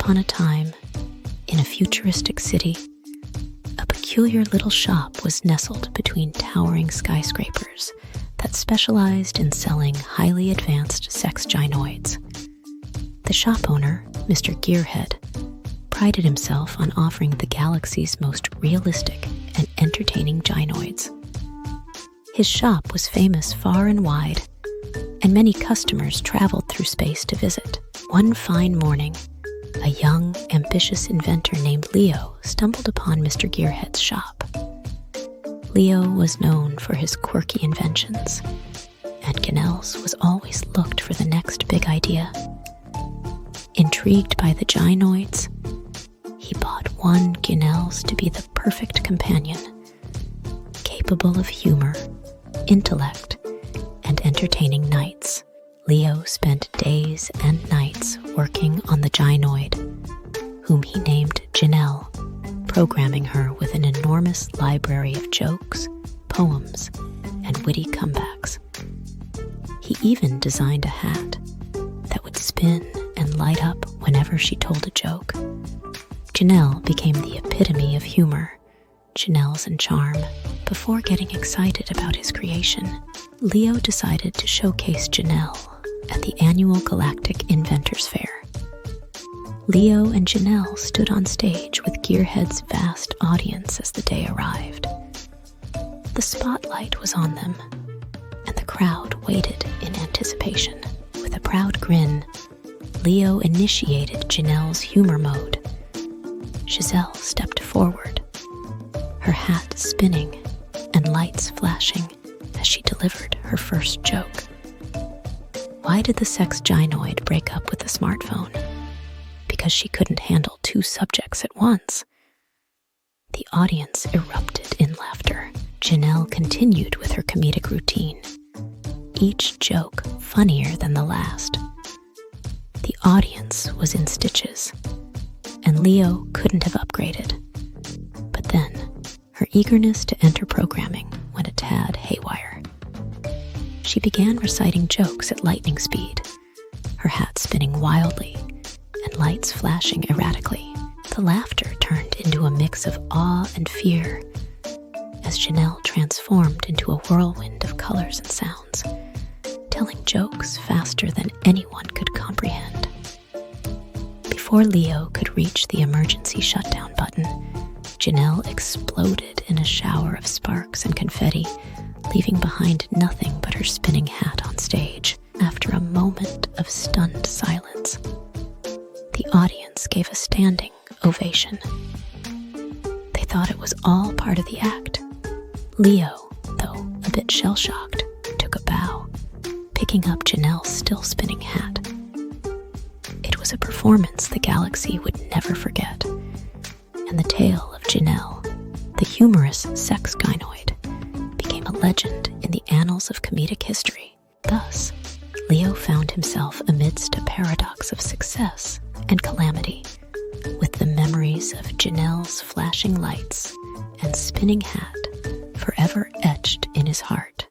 upon a time, in a futuristic city, a peculiar little shop was nestled between towering skyscrapers that specialized in selling highly advanced sex gynoids. The shop owner, Mr. Gearhead, prided himself on offering the galaxy's most realistic and entertaining gynoids. His shop was famous far and wide, and many customers traveled through space to visit. One fine morning, a young, ambitious inventor named Leo stumbled upon Mr. Gearhead's shop. Leo was known for his quirky inventions, and Ginels was always looked for the next big idea. Intrigued by the gynoids, he bought one Ginels to be the perfect companion, capable of humor, intellect, and entertaining nights. Leo spent days and nights working on the gynoid, whom he named Janelle, programming her with an enormous library of jokes, poems, and witty comebacks. He even designed a hat that would spin and light up whenever she told a joke. Janelle became the epitome of humor, Janelles and charm. Before getting excited about his creation, Leo decided to showcase Janelle at the annual Galactic Inventors Fair. Leo and Janelle stood on stage with Gearhead's vast audience as the day arrived. The spotlight was on them, and the crowd waited in anticipation. With a proud grin, Leo initiated Janelle's humor mode. Giselle stepped forward, her hat spinning and lights flashing as she delivered her first joke. Why did the sex gynoid break up with the smartphone? Because she couldn't handle two subjects at once. The audience erupted in laughter. Janelle continued with her comedic routine, each joke funnier than the last. The audience was in stitches, and Leo couldn't have upgraded. But then, her eagerness to enter programming went a tad haywire. She began reciting jokes at lightning speed, her hat spinning wildly and lights flashing erratically. The laughter turned into a mix of awe and fear as Janelle transformed into a whirlwind of colors and sounds, telling jokes faster than anyone could comprehend. Before Leo could reach the emergency shutdown button, Janelle exploded in a shower of sparks and confetti, leaving behind nothing but her spinning hat on stage. After a moment of stunned silence, the audience gave a standing ovation. They thought it was all part of the act. Leo, though a bit shell-shocked, took a bow, picking up Janelle's still spinning hat. It was a performance the galaxy would never forget, and the tale of Janelle, the humorous sex gynoid, became a legend in the annals of comedic history. Thus, Leo found himself amidst a paradox of success and calamity, with the memories of Janelle's flashing lights and spinning hat forever etched in his heart.